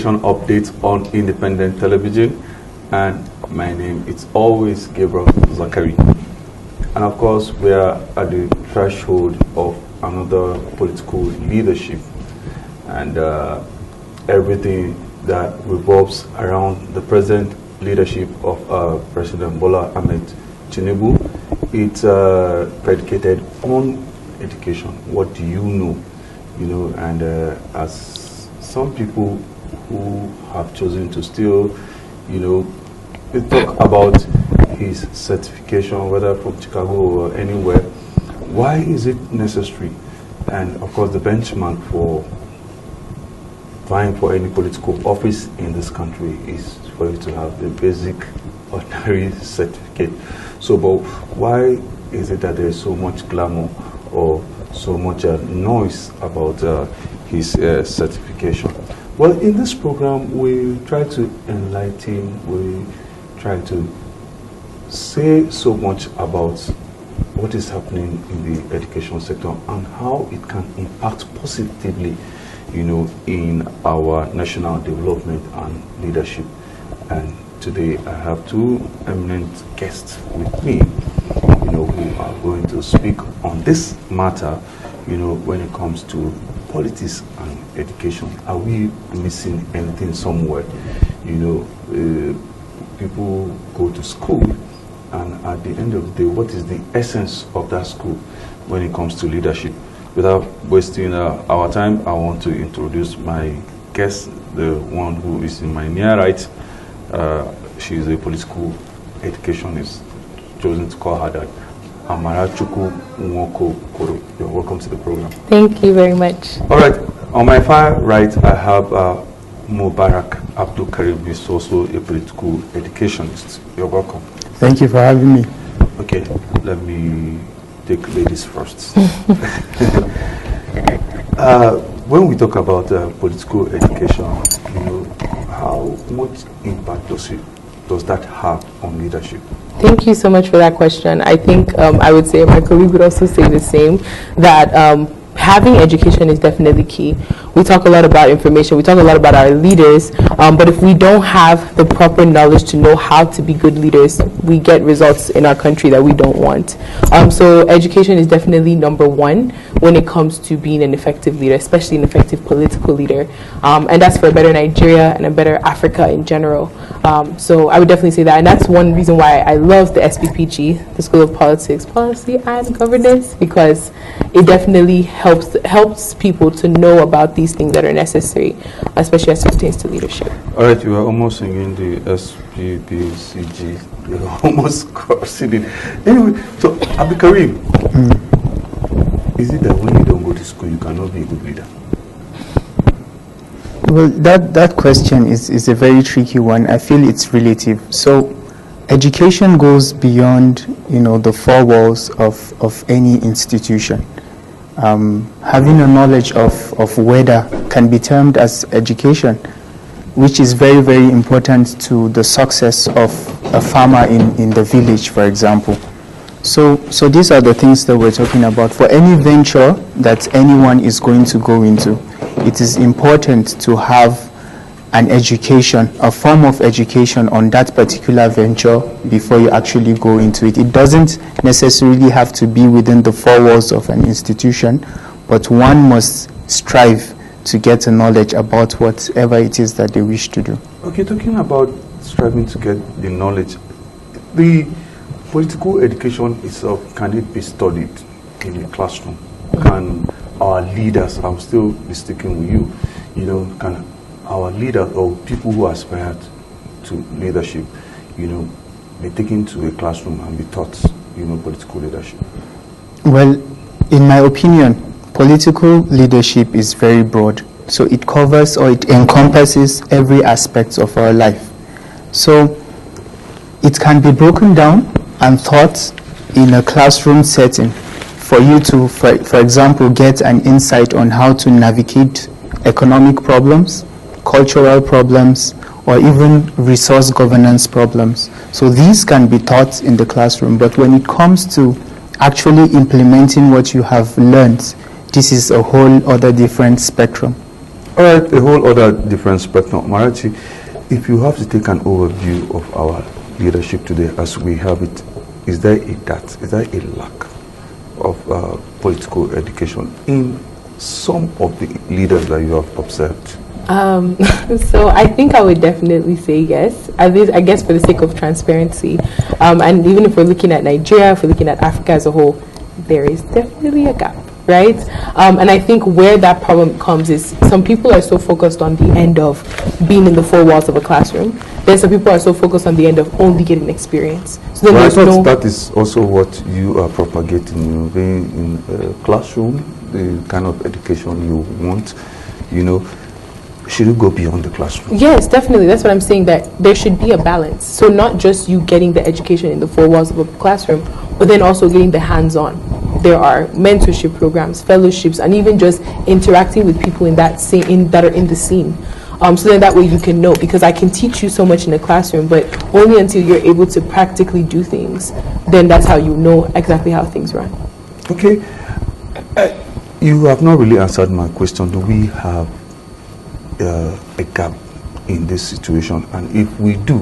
Updates on independent television, and my name is always Gabriel Zachary, and of course we are at the threshold of another political leadership, and everything that revolves around the present leadership of President Bola Ahmed Tinubu. It's predicated on education. What do you know? And as some people who have chosen to still, talk about his certification, whether from Chicago or anywhere, why is it necessary? And of course, the benchmark for vying for any political office in this country is for you to have the basic ordinary certificate. So, but why is it that there is so much glamour or so much noise about his certification? Well, in this program, we try to enlighten, we try to say so much about what is happening in the education sector and how it can impact positively, in our national development and leadership. And today I have two eminent guests with me, who are going to speak on this matter, when it comes to politics and education. Are we missing anything somewhere? People go to school, and at the end of the day, what is the essence of that school when it comes to leadership? Without wasting our time, I want to introduce my guest, the one who is in my near right. She is a political educationist, chosen to call her that. Amarachuku Nwoko Koro. You're welcome to the program. Thank you very much. All right. On my far right, I have Mubarak Abdul Karim, who is also a political educationist. You're welcome. Thank you for having me. Okay, let me take ladies first. When we talk about political education, how much impact does that have on leadership? Thank you so much for that question. I think I would say, my colleague would also say the same, that having education is definitely key. We talk a lot about information, we talk a lot about our leaders, but if we don't have the proper knowledge to know how to be good leaders, we get results in our country that we don't want. So education is definitely number one when it comes to being an effective leader, especially an effective political leader. And that's for a better Nigeria and a better Africa in general. So I would definitely say that, and that's one reason why I love the SPPG, the School of Politics, Policy and Governance, because it definitely helps people to know about these things that are necessary, especially as it pertains to leadership. All right, you are almost singing the SPPCG. You're almost crossing it. Anyway, so Abdul Karim, is it that when you don't go to school, you cannot be a good leader? Well, that question is a very tricky one. I feel it's relative. So education goes beyond, the four walls of any institution. Having a knowledge of weather can be termed as education, which is very, very important to the success of a farmer in the village, for example. So these are the things that we're talking about. For any venture that anyone is going to go into, it is important to have an education, a form of education on that particular venture before you actually go into it. It doesn't necessarily have to be within the four walls of an institution, but one must strive to get a knowledge about whatever it is that they wish to do. Okay, talking about striving to get the knowledge, the political education itself, can it be studied in a classroom? Can our leaders, I'm still sticking with you, can our leaders or people who aspire to leadership, be taken to a classroom and be taught, political leadership? Well, in my opinion, political leadership is very broad. So it covers or it encompasses every aspect of our life. So it can be broken down and taught in a classroom setting for you to, for example, get an insight on how to navigate economic problems, cultural problems, or even resource governance problems. So these can be taught in the classroom, but when it comes to actually implementing what you have learned, this is a whole other different spectrum. All right, a whole other different spectrum. Marachi, if you have to take an overview of our leadership today as we have it, is there a lack of political education in some of the leaders that you have observed? So I think I would definitely say yes, at least I guess for the sake of transparency. And even if we're looking at Nigeria, if we're looking at Africa as a whole, there is definitely a gap, right? And I think where that problem comes is some people are so focused on the end of being in the four walls of a classroom. Then some people are so focused on the end of only getting experience. So then Well, I there's no... thought that is also what you are propagating, you know, being in a classroom, the kind of education you want, you know. Should you go beyond the classroom? Yes, definitely. That's what I'm saying, that there should be a balance. So not just you getting the education in the four walls of a classroom, but then also getting the hands-on. There are mentorship programs, fellowships, and even just interacting with people in that that are in the scene. So then that way you can know, because I can teach you so much in the classroom, but only until you're able to practically do things, then that's how you know exactly how things run. Okay. You have not really answered my question. Do we have a gap in this situation, and if we do,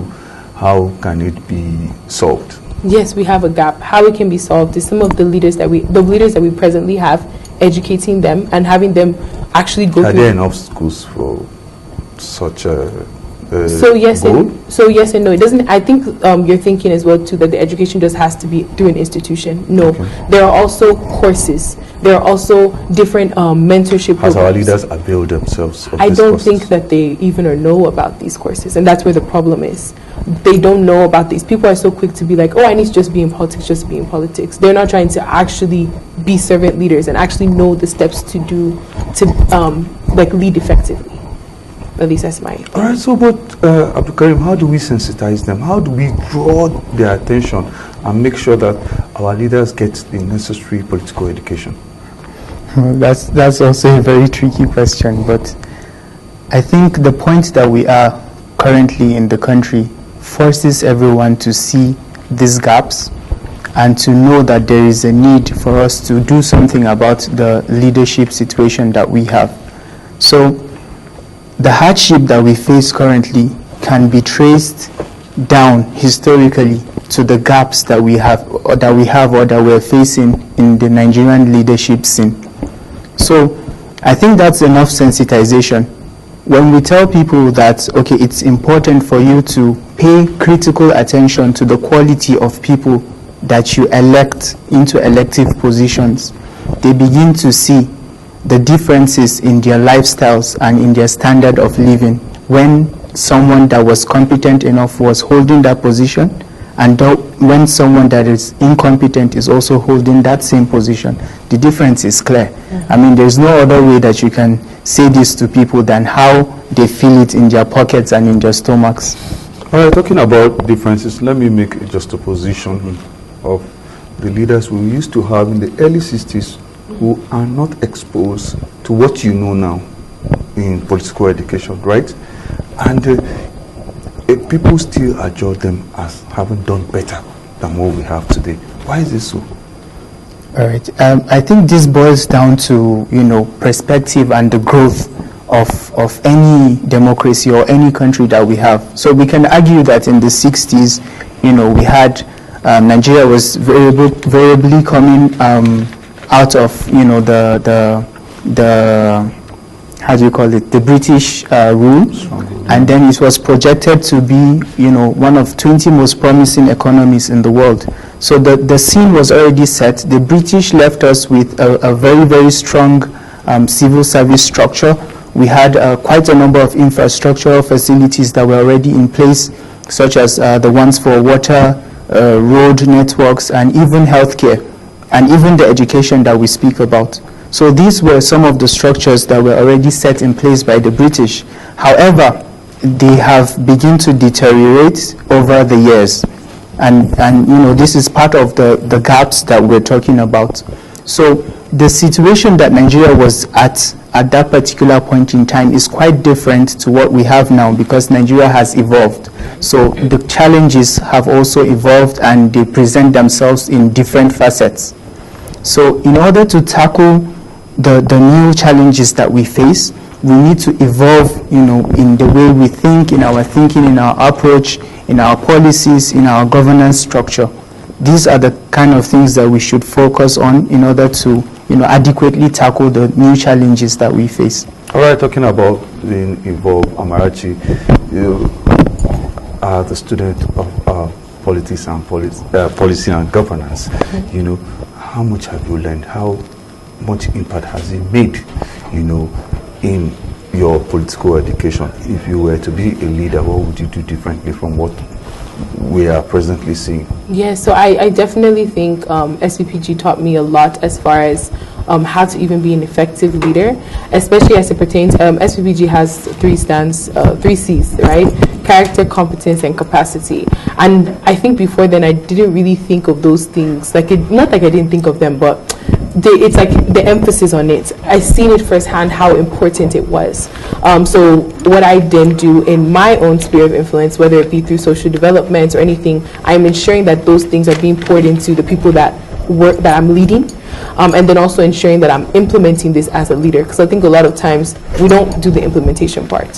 how can it be solved? Yes, we have a gap. How it can be solved is some of the leaders that we presently have, educating them and having them actually go Are through. there enough schools for such a So yes, goal? yes and no. It doesn't. I think you're thinking as well too that the education just has to be through an institution. No, there are also courses. There are also different mentorship Has our programs. leaders availed themselves of I these don't courses? think that they even or know about these courses, and that's where the problem is. They don't know about these. People are so quick to be like, "Oh, I need to just be in politics, just be in politics." They're not trying to actually be servant leaders and actually know the steps to do to like lead effectively. At least that's my opinion. All right, so but Abdul Karim, how do we sensitize them? How do we draw their attention and make sure that our leaders get the necessary political education? That's also a very tricky question, but I think the point that we are currently in the country forces everyone to see these gaps and to know that there is a need for us to do something about the leadership situation that we have. So the hardship that we face currently can be traced down historically to the gaps that we have or that we're facing in the Nigerian leadership scene. So I think that's enough sensitization. When we tell people that, okay, it's important for you to pay critical attention to the quality of people that you elect into elective positions, they begin to see the differences in their lifestyles and in their standard of living when someone that was competent enough was holding that position, and when someone that is incompetent is also holding that same position. The difference is clear. I mean, there's no other way that you can say this to people than how they feel it in their pockets and in their stomachs. All right, talking about differences, let me make a juxtaposition of the leaders we used to have in the early 60s who are not exposed to what you know now in political education, right? And people still adjure them as having done better than what we have today. Why is this so? All right. I think this boils down to, perspective and the growth of any democracy or any country that we have. So we can argue that in the 60s, we had Nigeria was variably coming out of, the how do you call it, the British rule, and then it was projected to be, one of 20 most promising economies in the world. So the scene was already set. The British left us with a very, very strong civil service structure. We had quite a number of infrastructural facilities that were already in place, such as the ones for water, road networks, and even healthcare, and even the education that we speak about. So these were some of the structures that were already set in place by the British. However, they have begun to deteriorate over the years. And this is part of the gaps that we're talking about. So the situation that Nigeria was at that particular point in time is quite different to what we have now, because Nigeria has evolved. So the challenges have also evolved, and they present themselves in different facets. So in order to tackle the new challenges that we face, we need to evolve, in the way we think, in our thinking, in our approach, in our policies, in our governance structure. These are the kind of things that we should focus on in order to, adequately tackle the new challenges that we face. All right, talking about being involved, Amarachi, you are the student of politics and policy and governance. How much have you learned? How much impact has it made, in your political education? If you were to be a leader, what would you do differently from what we are presently seeing? Yeah, so I definitely think SPPG taught me a lot as far as how to even be an effective leader, especially as it pertains. SPPG has three C's, right? Character, competence, and capacity. And I think before then, I didn't really think of those things. Not like I didn't think of them, but it's like the emphasis on it. I seen it firsthand how important it was. So what I then do in my own sphere of influence, whether it be through social development or anything, I'm ensuring that those things are being poured into the people that I'm leading. And then also ensuring that I'm implementing this as a leader, because I think a lot of times we don't do the implementation part,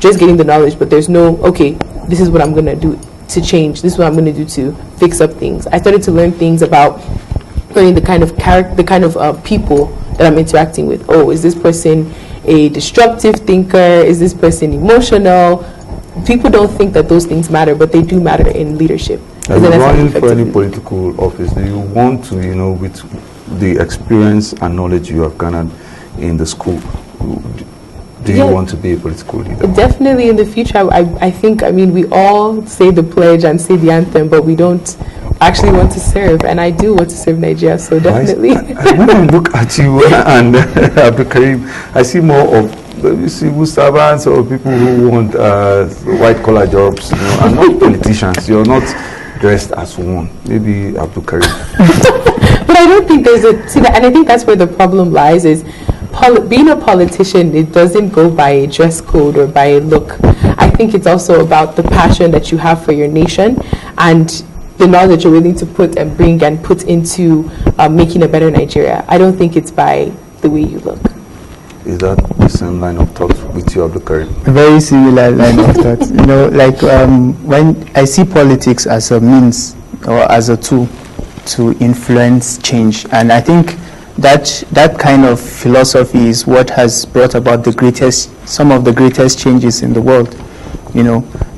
just getting the knowledge, but there's no, okay, this is what I'm going to do to change, this is what I'm going to do to fix up things. I started to learn things about learning the kind of people that I'm interacting with. Oh, is this person a destructive thinker? Is this person emotional? People don't think that those things matter, but they do matter in leadership. As you're running for any political office, do you want to, with the experience and knowledge you have garnered in the school, do you want to be a political leader? Definitely in the future. I think, we all say the pledge and say the anthem, but we don't actually want to serve, and I do want to serve Nigeria, so definitely. When I look at you and Abdul Karim, I see more of civil servants or people who want white-collar jobs, and not politicians. You're not dressed as one. Maybe Abdul Karim. But I don't think there's and I think that's where the problem lies, is being a politician, it doesn't go by a dress code or by a look. I think it's also about the passion that you have for your nation and the knowledge you're willing to put into making a better Nigeria. I don't think it's by the way you look. Is that the same line of thought with you, Abdul Karim? Very similar line of thought. When I see politics as a means or as a tool to influence change, and I think that kind of philosophy is what has brought about some of the greatest changes in the world.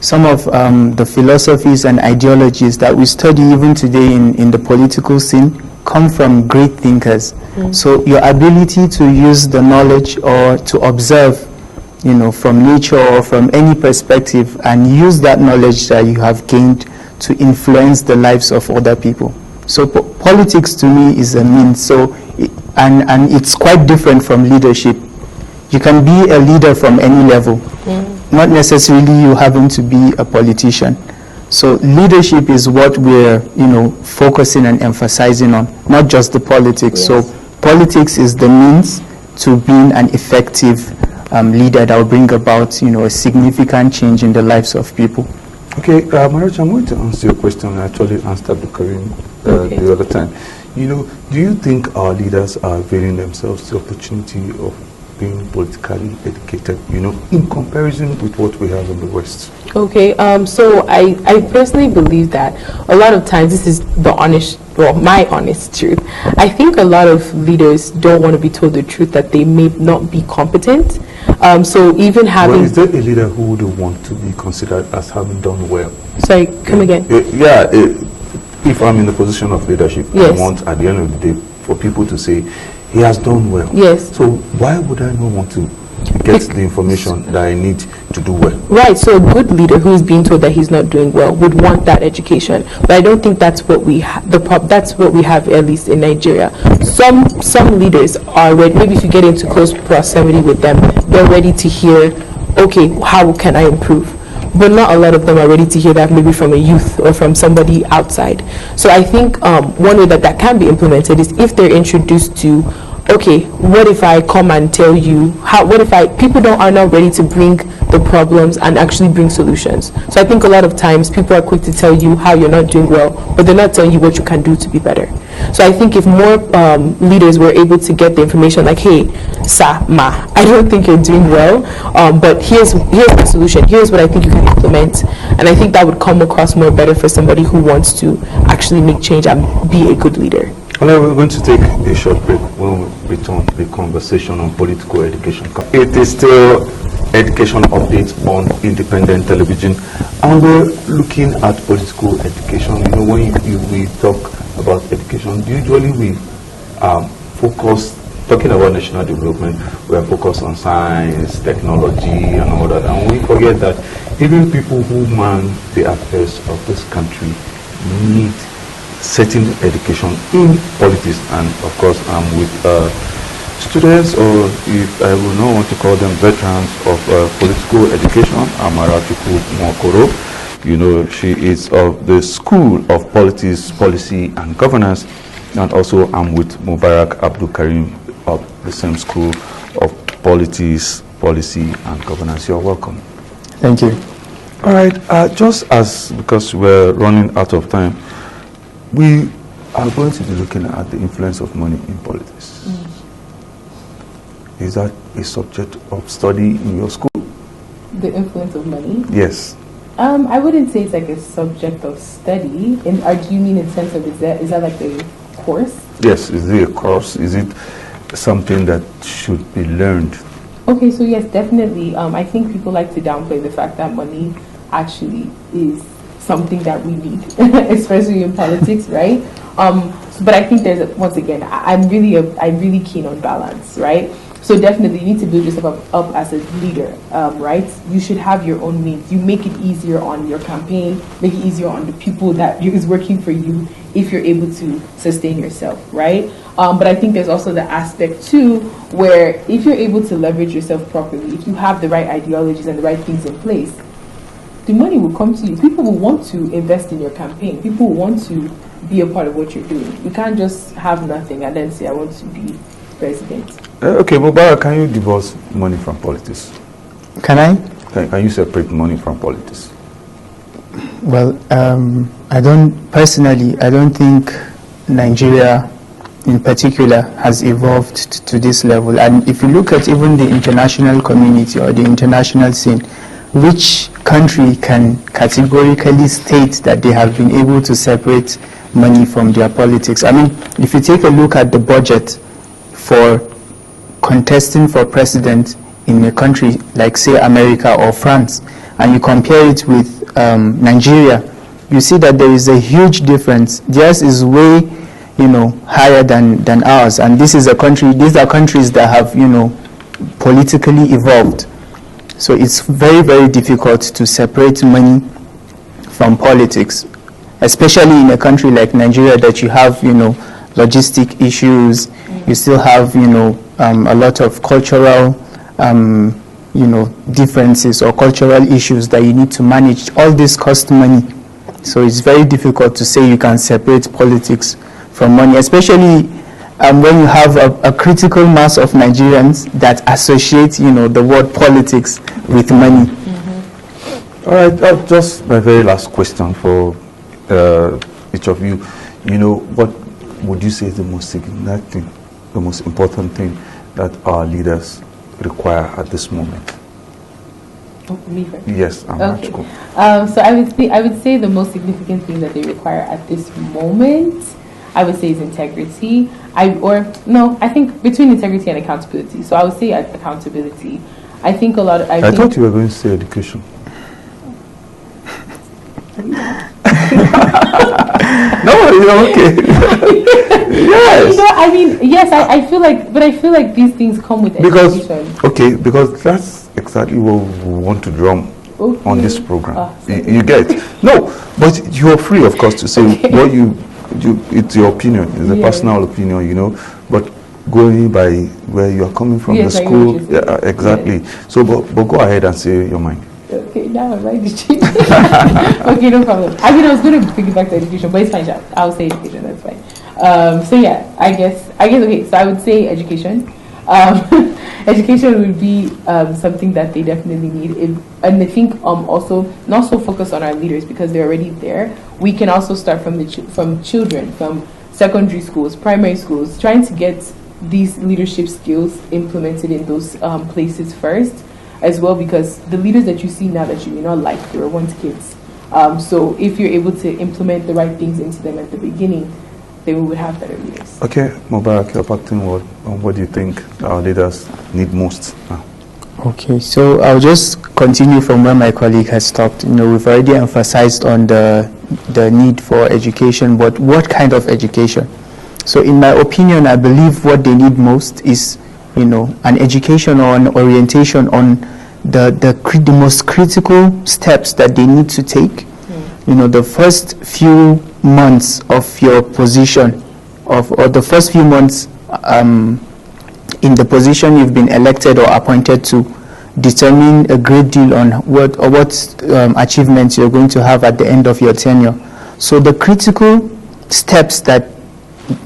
Some of the philosophies and ideologies that we study even today in the political scene come from great thinkers. So your ability to use the knowledge or to observe, from nature or from any perspective, and use that knowledge that you have gained to influence the lives of other people. So politics to me is a means. So and it's quite different from leadership. You can be a leader from any level, not necessarily you having to be a politician. So leadership is what we're, focusing and emphasizing on, not just the politics. Yes. So politics is the means to being an effective leader that will bring about, a significant change in the lives of people. Okay, Maraj, I'm going to answer your question. I actually answered the Karim the other time. Do you think our leaders are availing themselves the opportunity of being politically educated, in comparison with what we have in the West? Okay, so I personally believe that a lot of times, this is my honest truth, I think a lot of leaders don't want to be told the truth that they may not be competent. So even having... Well, is there a leader who would want to be considered as having done well? Sorry, come again. If I'm in the position of leadership, yes. I want at the end of the day for people to say, he has done well. Yes. So why would I not want to get the information that I need to do well? Right. So a good leader who is being told that he's not doing well would want that education. But I don't think that's what we that's what we have, at least in Nigeria. Some leaders are ready. Maybe if you get into close proximity with them, they're ready to hear, okay, how can I improve? But not a lot of them are ready to hear that, maybe from a youth or from somebody outside. So I think one way that can be implemented is if they're introduced to okay, what if I come and tell you people are not ready to bring the problems and actually bring solutions. So I think a lot of times people are quick to tell you how you're not doing well, but they're not telling you what you can do to be better. So I think if more leaders were able to get the information like, hey, sir, ma, I don't think you're doing well, but here's the solution, here's what I think you can implement, and I think that would come across more better for somebody who wants to actually make change and be a good leader. Well, we're going to take a short break. When we return, the conversation on political education. It is still education updates on independent television, and we're looking at political education. You know, when we talk about education, usually we focus, talking about national development, we are focused on science, technology, and all that, and we forget that even people who man the affairs of this country need certain education in politics. And of course, I'm with students, or if I will not want to call them veterans of political education. Amarachukwu Mwokoro, you know, she is of the School of Politics, Policy and Governance, and also I'm with Mubarak Abdul Karim of the same School of Politics, Policy and Governance. You're welcome. Thank you. All right, just as, because we're running out of time, we are going to be looking at the influence of money in politics. Is that a subject of study in your school? The influence of money? Yes. I wouldn't say it's like a subject of study. Do you mean in sense of, is that like a course? Yes, is it a course? Is it something that should be learned? Okay, so yes, definitely. I think people like to downplay the fact that money actually is something that we need, especially in politics, right? But I think there's once again, I'm really keen on balance, right? So definitely you need to build yourself up as a leader, right? You should have your own means. You make it easier on your campaign, make it easier on the people that is working for you if you're able to sustain yourself, right? But I think there's also the aspect too, where if you're able to leverage yourself properly, if you have the right ideologies and the right things in place, the money will come to you. People will want to invest in your campaign. People will want to be a part of what you're doing. You can't just have nothing and then say, I want to be president. Okay, Mubarak, can you divorce money from politics? Can I? Can you separate money from politics? Well, I don't think Nigeria in particular has evolved to this level. And if you look at even the international community or the international scene, which country can categorically state that they have been able to separate money from their politics? I mean, if you take a look at the budget for contesting for president in a country like, say, America or France, and you compare it with Nigeria, you see that there is a huge difference. Theirs is way, higher than ours, and these are countries that have, politically evolved. So it's very, very difficult to separate money from politics, especially in a country like Nigeria that you have, logistic issues. You still have, a lot of cultural, differences or cultural issues that you need to manage. All this costs money. So it's very difficult to say you can separate politics from money, especially when you have a critical mass of Nigerians that associate, the word politics with money. Mm-hmm. All right, just my very last question for each of you. What would you say is the most significant thing, the most important thing that our leaders require at this moment? Oh, me first? Yes, I'm okay. Go. So I would say the most significant thing that they require at this moment, I would say, is integrity. I think between integrity and accountability. So I would say accountability. I think a lot of... I thought you were going to say education. No, you're okay. Yes. Yes, I feel like these things come with education. Because that's exactly what we want to drum on this program. You get it? No, but you're free, of course, to say what it's your opinion, it's a personal opinion, but going by where you are coming from, the school, exactly. Yes. So, but go ahead and say your mind. Okay, now I'm right to change. Okay, no problem. I was going to piggyback to education, but it's fine, I'll say education, that's fine. So yeah, I guess okay. So I would say education. Education would be something that they definitely need, and I think also not so focus on our leaders because they're already there. We can also start from from children, from secondary schools, primary schools, trying to get these leadership skills implemented in those places first, as well, because the leaders that you see now that you may not like, they were once kids. So if you're able to implement the right things into them at the beginning, then we would have better leaders. Okay, Mubarak, your parting word. What do you think our leaders need most now? Okay, so I'll just continue from where my colleague has stopped. We've already emphasized on the need for education, but what kind of education? So in my opinion, I believe what they need most is, an education or an orientation on the most critical steps that they need to take. The first few months of your position, or the first few months in the position you've been elected or appointed to, determine a great deal on what achievements you're going to have at the end of your tenure. So the critical steps that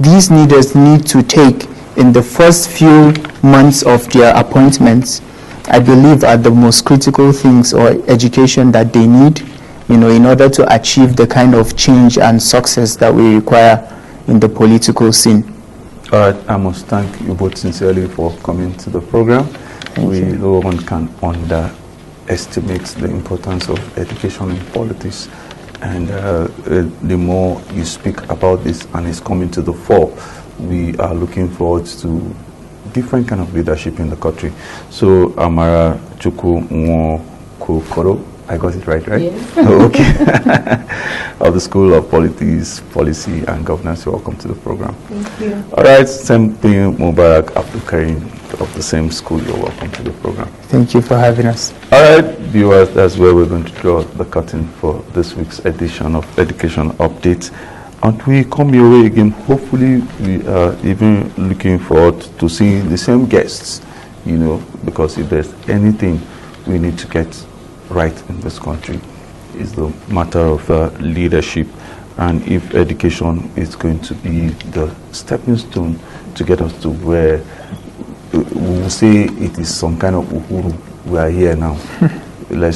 these leaders need to take in the first few months of their appointments, I believe, are the most critical things or education that they need, in order to achieve the kind of change and success that we require in the political scene. All right, I must thank you both sincerely for coming to the program. No one can underestimate the importance of education in politics, and the more you speak about this and it's coming to the fore, we are looking forward to different kind of leadership in the country. So Amara Chukwukoro, I got it right? Yes. Okay. Of the School of Politics, Policy and Governance, you're welcome to the program. Thank you. All right, same thing, Mubarak Abdul Karim of the same school, you're welcome to the program. Thank you for having us. All right, viewers, that's where we're going to draw the curtain for this week's edition of Education Update. And we come your way again. Hopefully, we are even looking forward to seeing the same guests, because if there's anything we need to get right in this country, is the matter of leadership. And if education is going to be the stepping stone to get us to where we will say it is some kind of uhuru, we are here now. Let's